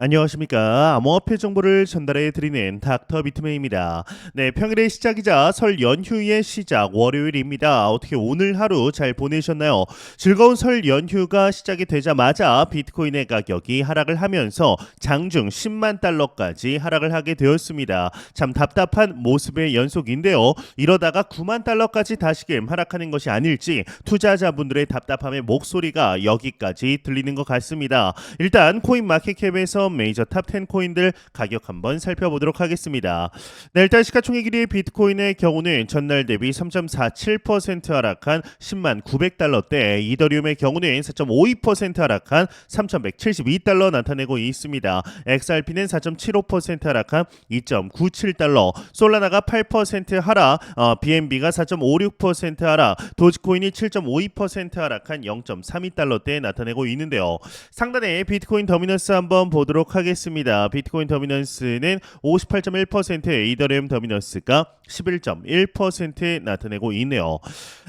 안녕하십니까. 암호화폐 정보를 전달해 드리는 닥터 비트맨입니다. 네, 평일의 시작이자 설 연휴의 시작 월요일입니다. 어떻게 오늘 하루 잘 보내셨나요? 즐거운 설 연휴가 시작이 되자마자 비트코인의 가격이 하락을 하면서 장중 10만 달러까지 하락을 하게 되었습니다. 참 답답한 모습의 연속인데요. 이러다가 9만 달러까지 다시금 하락하는 것이 아닐지 투자자분들의 답답함의 목소리가 여기까지 들리는 것 같습니다. 일단 코인마켓캡에서 메이저 탑 10 코인들 가격 한번 살펴보도록 하겠습니다. 네, 일단 시가총액 1위 비트코인의 경우는 전날 대비 3.47% 하락한 10만 900달러대, 이더리움의 경우는 4.52% 하락한 3,172달러 나타내고 있습니다. XRP는 4.75% 하락한 2.97달러, 솔라나가 8% 하락, BNB가 4.56% 하락, 도지코인이 7.52% 하락한 0.32달러대에 나타내고 있는데요. 상단에 비트코인 더미넌스 한번 보도록 하겠습니다. 비트코인 더미넌스는 58.1%, 이더리움 더미넌스가 11.1% 나타내고 있네요.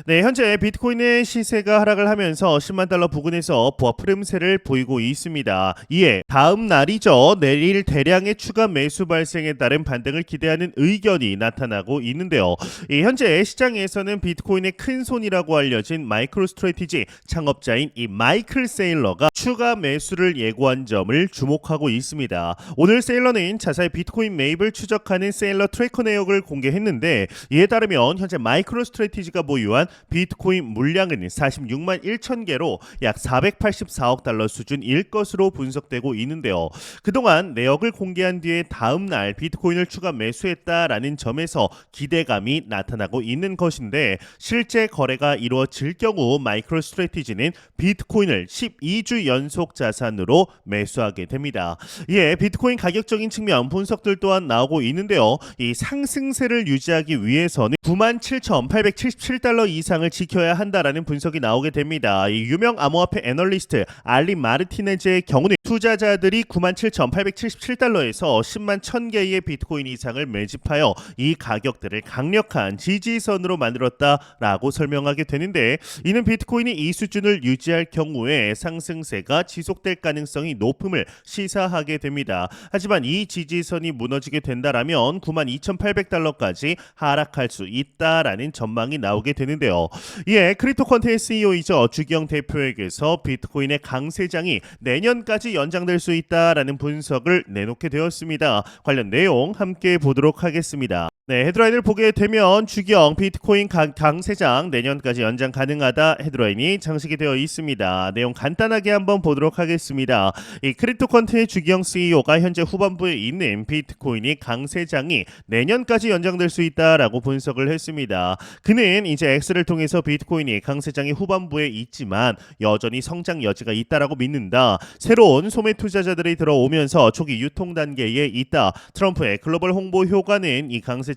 네, 현재 비트코인의 시세가 하락을 하면서 10만 달러 부근에서 부합 흐름세를 보이고 있습니다. 이에 다음 날이죠. 내일 대량의 추가 매수 발생에 따른 반등을 기대하는 의견이 나타나고 있는데요. 현재 시장에서는 비트코인의 큰 손이라고 알려진 마이크로스트래티지 창업자인 이 마이클 세일러가 추가 매수를 예고한 점을 주목하고 있습니다. 오늘 세일러는 자사의 비트코인 매입을 추적하는 세일러 트래커 내역을 공개했는데, 이에 따르면 현재 마이크로스트래티지가 보유한 비트코인 물량은 46만 1천 개로 약 484억 달러 수준일 것으로 분석되고 있는데요. 그동안 내역을 공개한 뒤에 다음 날 비트코인을 추가 매수했다라는 점에서 기대감이 나타나고 있는 것인데, 실제 거래가 이루어질 경우 마이크로스트래티지는 비트코인을 12주 연속 자산으로 매수하게 됩니다. 예, 비트코인 가격적인 측면 분석들 또한 나오고 있는데요. 이 상승세를 유지하기 위해서는 97,877달러 이상을 지켜야 한다라는 분석이 나오게 됩니다. 이 유명 암호화폐 애널리스트 알리 마르티네즈의 경우는 투자자들이 97,877달러에서 10만 1000개의 비트코인 이상을 매집하여 이 가격들을 강력한 지지선으로 만들었다라고 설명하게 되는데, 이는 비트코인이 이 수준을 유지할 경우에 상승세가 지속될 가능성이 높음을 시사하게 됩니다. 하지만 이 지지선이 무너지게 된다라면 92,800달러까지 하락할 수 있다라는 전망이 나오게 되는데요. 예, 크립토컨테의 CEO이죠. 주기영 대표에게서 비트코인의 강세장이 내년까지 연장될 수 있다라는 분석을 내놓게 되었습니다. 관련 내용 함께 보도록 하겠습니다. 네, 헤드라인을 보게 되면 주기영 비트코인 강세장 내년까지 연장 가능하다 헤드라인이 장식이 되어 있습니다. 내용 간단하게 한번 보도록 하겠습니다. 이 크립토컨트의 주기영 CEO가 현재 후반부에 있는 비트코인이 강세장이 내년까지 연장될 수 있다라고 분석을 했습니다. 그는 이제 X를 통해서 비트코인이 강세장이 후반부에 있지만 여전히 성장 여지가 있다라고 믿는다. 새로운 소매 투자자들이 들어오면서 초기 유통 단계에 있다. 트럼프의 글로벌 홍보 효과는 이 강세장을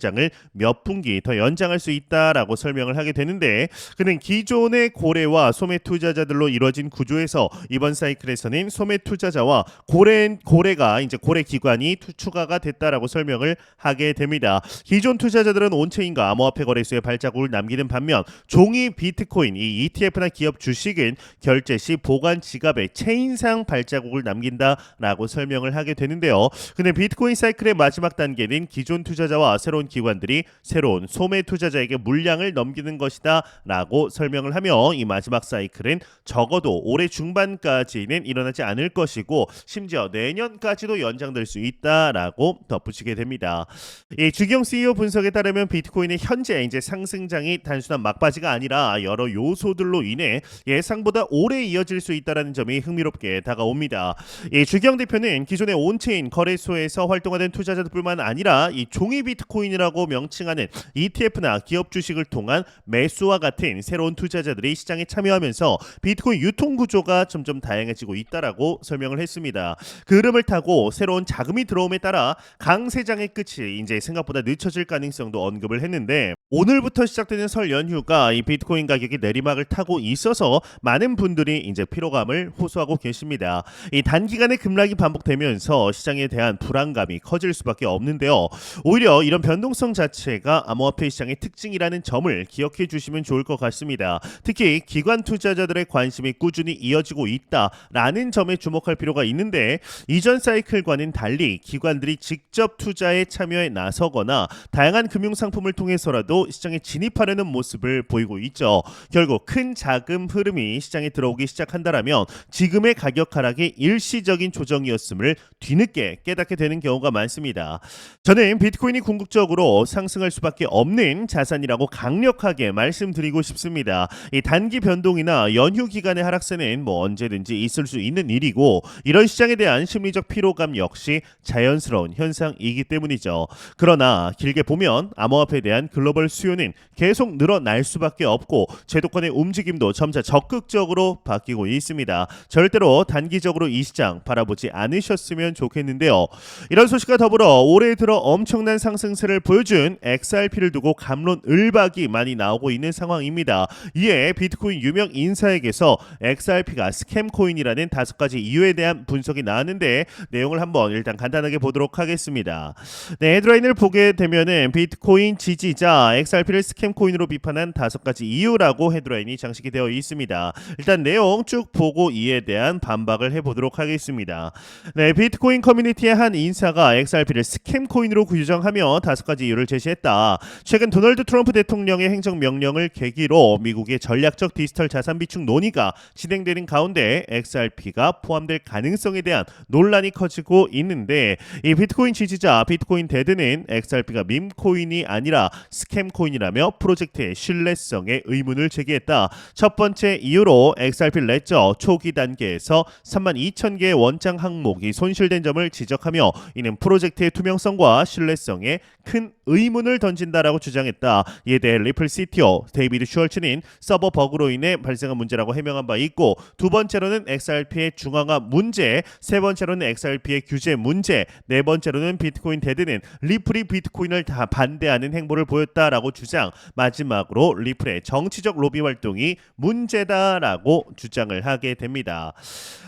몇 분기 더 연장할 수 있다라고 설명을 하게 되는데, 그는 기존의 고래와 소매 투자자들로 이루어진 구조에서 이번 사이클에서는 소매 투자자와 고래가 이제 고래 기관이 추가가 됐다라고 설명을 하게 됩니다. 기존 투자자들은 온체인과 암호화폐 거래소에 발자국을 남기는 반면 종이 비트코인 이 ETF나 기업 주식은 결제 시 보관 지갑에 체인상 발자국을 남긴다라고 설명을 하게 되는데요. 근데 비트코인 사이클의 마지막 단계는 기존 투자자와 새로운 기관들이 새로운 소매 투자자에게 물량을 넘기는 것이다 라고 설명을 하며, 이 마지막 사이클은 적어도 올해 중반까지는 일어나지 않을 것이고 심지어 내년까지도 연장될 수 있다라고 덧붙이게 됩니다. 이 주기영 CEO 분석에 따르면 비트코인의 현재 이제 상승장이 단순한 막바지가 아니라 여러 요소들로 인해 예상보다 오래 이어질 수 있다는 점이 흥미롭게 다가옵니다. 이 주기영 대표는 기존의 온체인 거래소에서 활동하는 투자자들뿐만 아니라 이 종이 비트코인이라고 명칭하는 ETF나 기업 주식을 통한 매수와 같은 새로운 투자자들이 시장에 참여하면서 비트코인 유통 구조가 점점 다양해지고 있다라고 설명을 했습니다. 그 흐름을 타고 새로운 자금이 들어옴에 따라 강세장의 끝이 이제 생각보다 늦춰질 가능성도 언급을 했는데, 오늘부터 시작되는 설 연휴가 이 비트코인 가격이 내리막을 타고 있어서 많은 분들이 이제 피로감을 호소하고 계십니다. 이 단기간에 급락이 반복되면서 시장에 대한 불안감이 커질 수밖에 없는데요. 오히려 이런 변동 변동성 자체가 암호화폐 시장의 특징이라는 점을 기억해 주시면 좋을 것 같습니다. 특히 기관 투자자들의 관심이 꾸준히 이어지고 있다라는 점에 주목할 필요가 있는데 이전 사이클과는 달리 기관들이 직접 투자에 참여해 나서거나 다양한 금융 상품을 통해서라도 시장에 진입하려는 모습을 보이고 있죠. 결국 큰 자금 흐름이 시장에 들어오기 시작한다라면 지금의 가격 하락이 일시적인 조정이었음을 뒤늦게 깨닫게 되는 경우가 많습니다. 저는 비트코인이 궁극적으로 상승할 수밖에 없는 자산이라고 강력하게 말씀드리고 싶습니다. 이 단기 변동이나 연휴 기간의 하락세는 언제든지 있을 수 있는 일이고 이런 시장에 대한 심리적 피로감 역시 자연스러운 현상이기 때문이죠. 그러나 길게 보면 암호화폐에 대한 글로벌 수요는 계속 늘어날 수밖에 없고 제도권의 움직임도 점차 적극적으로 바뀌고 있습니다. 절대로 단기적으로 이 시장 바라보지 않으셨으면 좋겠는데요. 이런 소식과 더불어 올해 들어 엄청난 상승세를 보여준 XRP를 두고 갑론을박이 많이 나오고 있는 상황입니다. 이에 비트코인 유명 인사에게서 XRP가 스캠 코인이라는 5가지 이유에 대한 분석이 나왔는데 내용을 한번 일단 간단하게 보도록 하겠습니다. 네, 헤드라인을 보게 되면은 비트코인 지지자 XRP를 스캠 코인으로 비판한 5가지 이유라고 헤드라인이 장식이 되어 있습니다. 일단 내용 쭉 보고 이에 대한 반박을 해보도록 하겠습니다. 네, 비트코인 커뮤니티의 한 인사가 XRP를 스캠 코인으로 규정하며 5가지 이유를 제시했다. 최근 도널드 트럼프 대통령의 행정명령을 계기로 미국의 전략적 디지털 자산 비축 논의가 진행되는 가운데 XRP가 포함될 가능성에 대한 논란이 커지고 있는데 이 비트코인 지지자 비트코인 데드는 XRP가 밈코인이 아니라 스캠 코인이라며 프로젝트의 신뢰성에 의문을 제기했다. 첫 번째 이유로 XRP 레저 초기 단계에서 32,000개의 원장 항목이 손실된 점을 지적하며 이는 프로젝트의 투명성과 신뢰성에 큰 의문을 던진다라고 주장했다. 이에 대해 리플 CTO 데이비드 슈얼츠는 서버 버그로 인해 발생한 문제라고 해명한 바 있고 두 번째로는 XRP의 중앙화 문제, 세 번째로는 XRP의 규제 문제, 네 번째로는 비트코인 데드는 리플이 비트코인을 다 반대하는 행보를 보였다라고 주장, 마지막으로 리플의 정치적 로비 활동이 문제다라고 주장을 하게 됩니다.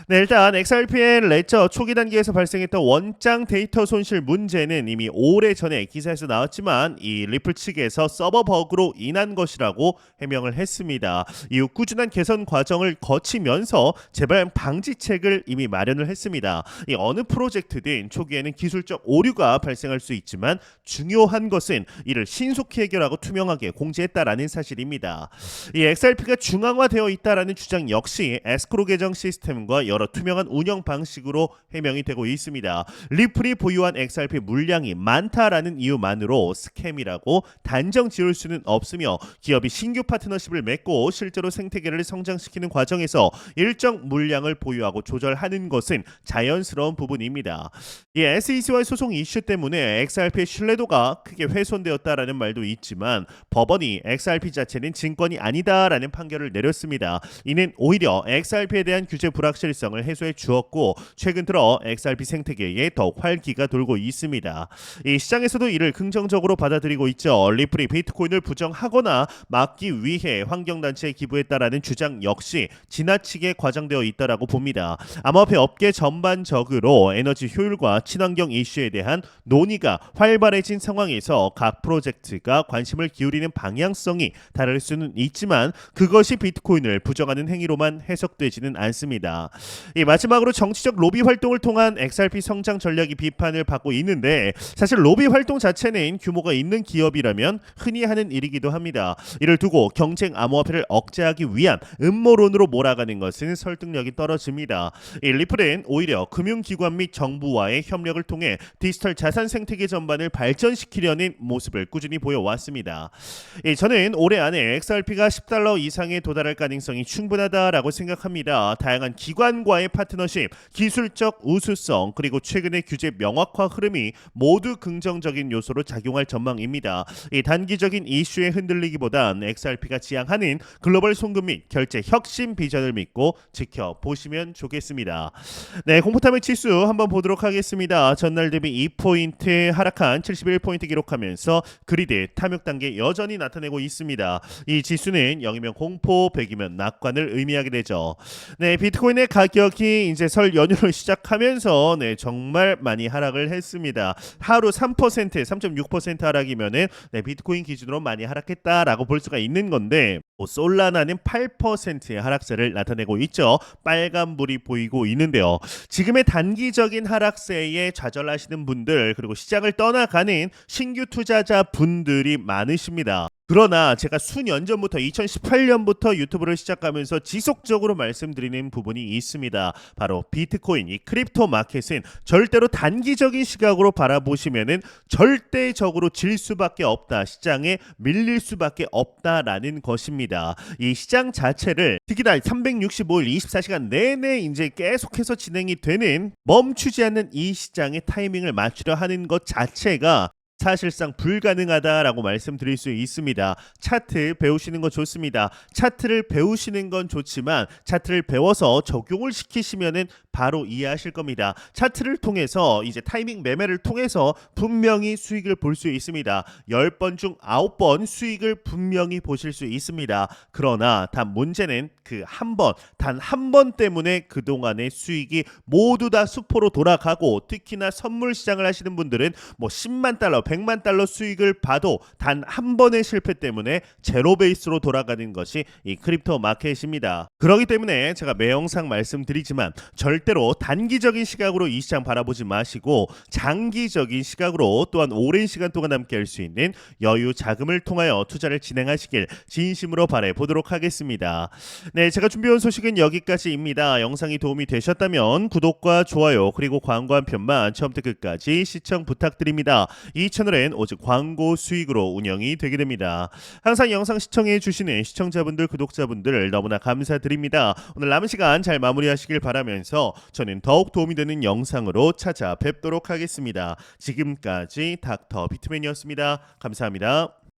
네, 일단 XRP의 레저 초기 단계에서 발생했던 원장 데이터 손실 문제는 이미 오래전에 기사에서 나왔지만 이 리플 측에서 서버 버그로 인한 것이라고 해명을 했습니다. 이후 꾸준한 개선 과정을 거치면서 재발 방지책을 이미 마련을 했습니다. 이 어느 프로젝트든 초기에는 기술적 오류가 발생할 수 있지만 중요한 것은 이를 신속히 해결하고 투명하게 공지했다라는 사실입니다. 이 XRP가 중앙화되어 있다라는 주장 역시 에스크로 계정 시스템과 여러 투명한 운영 방식으로 해명이 되고 있습니다. 리플이 보유한 XRP 물량이 많다라는 이유만으로 스캠이라고 단정 지을 수는 없으며 기업이 신규 파트너십을 맺고 실제로 생태계를 성장시키는 과정에서 일정 물량을 보유하고 조절하는 것은 자연스러운 부분입니다. 이 SEC와의 소송 이슈 때문에 XRP의 신뢰도가 크게 훼손되었다라는 말도 있지만 법원이 XRP 자체는 증권이 아니다라는 판결을 내렸습니다. 이는 오히려 XRP에 대한 규제 불확실성을 해소해 주었고 최근 들어 XRP 생태계에 더욱 활기가 돌고 있습니다. 이 시장에서도 이를 긍정적으로 받아들이고 있죠. 리플이 비트코인을 부정하거나 막기 위해 환경단체에 기부했다라는 주장 역시 지나치게 과장되어 있다라고 봅니다. 암호화폐 업계 전반적으로 에너지 효율과 친환경 이슈에 대한 논의가 활발해진 상황에서 각 프로젝트가 관심을 기울이는 방향성이 다를 수는 있지만 그것이 비트코인을 부정하는 행위로만 해석되지는 않습니다. 이 마지막으로 정치적 로비 활동을 통한 XRP 성장 전략이 비판을 받고 있는데 사실 로비 활동 자체는 규모가 있는 기업이라면 흔히 하는 일이기도 합니다. 이를 두고 경쟁 암호화폐를 억제하기 위한 음모론으로 몰아가는 것은 설득력이 떨어집니다. 이 리플은 오히려 금융기관 및 정부와의 협력을 통해 디지털 자산 생태계 전반을 발전시키려는 모습을 꾸준히 보여왔습니다. 저는 올해 안에 XRP가 $10 이상에 도달할 가능성이 충분하다라고 생각합니다. 다양한 기관과의 파트너십, 기술적 우수성, 그리고 최근의 규제 명확화 흐름이 모두 긍정적인 요소로 작용할 전망입니다. 이 단기적인 이슈에 흔들리기보단 XRP가 지향하는 글로벌 송금 및 결제 혁신 비전을 믿고 지켜보시면 좋겠습니다. 네, 공포탐의 지수 한번 보도록 하겠습니다. 전날 대비 2포인트 하락한 71포인트 기록하면서 그리드 탐욕 단계 여전히 나타내고 있습니다. 이 지수는 0이면 공포, 100이면 낙관을 의미하게 되죠. 네, 비트코인의 가격이 이제 설 연휴를 시작하면서 정말 많이 하락을 했습니다. 하루 3%, 6% 하락이면은 비트코인 기준으로 많이 하락했다라고 볼 수가 있는 건데 솔라나는 8%의 하락세를 나타내고 있죠. 빨간불이 보이고 있는데요. 지금의 단기적인 하락세에 좌절하시는 분들 그리고 시장을 떠나가는 신규 투자자 분들이 많으십니다. 그러나 제가 수년 전부터 2018년부터 유튜브를 시작하면서 지속적으로 말씀드리는 부분이 있습니다. 바로 비트코인, 이 크립토 마켓은 절대로 단기적인 시각으로 바라보시면은 절대적으로 질 수밖에 없다. 시장에 밀릴 수밖에 없다라는 것입니다. 이 시장 자체를 특히나 365일 24시간 내내 이제 계속해서 진행이 되는 멈추지 않는 이 시장의 타이밍을 맞추려 하는 것 자체가 사실상 불가능하다라고 말씀드릴 수 있습니다. 차트 배우시는 거 좋습니다. 차트를 배우시는 건 좋지만 차트를 배워서 적용을 시키시면은 바로 이해하실 겁니다. 차트를 통해서 이제 타이밍 매매를 통해서 분명히 수익을 볼 수 있습니다. 10번 중 9번 수익을 분명히 보실 수 있습니다. 그러나 단 문제는 그 단 한 번 때문에 그동안의 수익이 모두 다 수포로 돌아가고 특히나 선물 시장을 하시는 분들은 뭐 10만 달러 100만 달러 수익을 봐도 단 한 번의 실패 때문에 제로 베이스로 돌아가는 것이 이 크립토 마켓입니다. 그렇기 때문에 제가 매 영상 말씀드리지만 절대로 단기적인 시각으로 이 시장 바라보지 마시고 장기적인 시각으로 또한 오랜 시간 동안 함께 할 수 있는 여유 자금을 통하여 투자를 진행하시길 진심으로 바라보도록 하겠습니다. 네, 제가 준비해온 소식은 여기까지입니다. 영상이 도움이 되셨다면 구독과 좋아요 그리고 광고 한 편만 처음부터 끝까지 시청 부탁드립니다. 이 채널은 오직 광고 수익으로 운영이 되게 됩니다. 항상 영상 시청해 주시는 시청자분들 구독자분들 너무나 감사드립니다. 오늘 남은 시간 잘 마무리하시길 바라면서 저는 더욱 도움이 되는 영상으로 찾아뵙도록 하겠습니다. 지금까지 닥터 비트맨이었습니다. 감사합니다.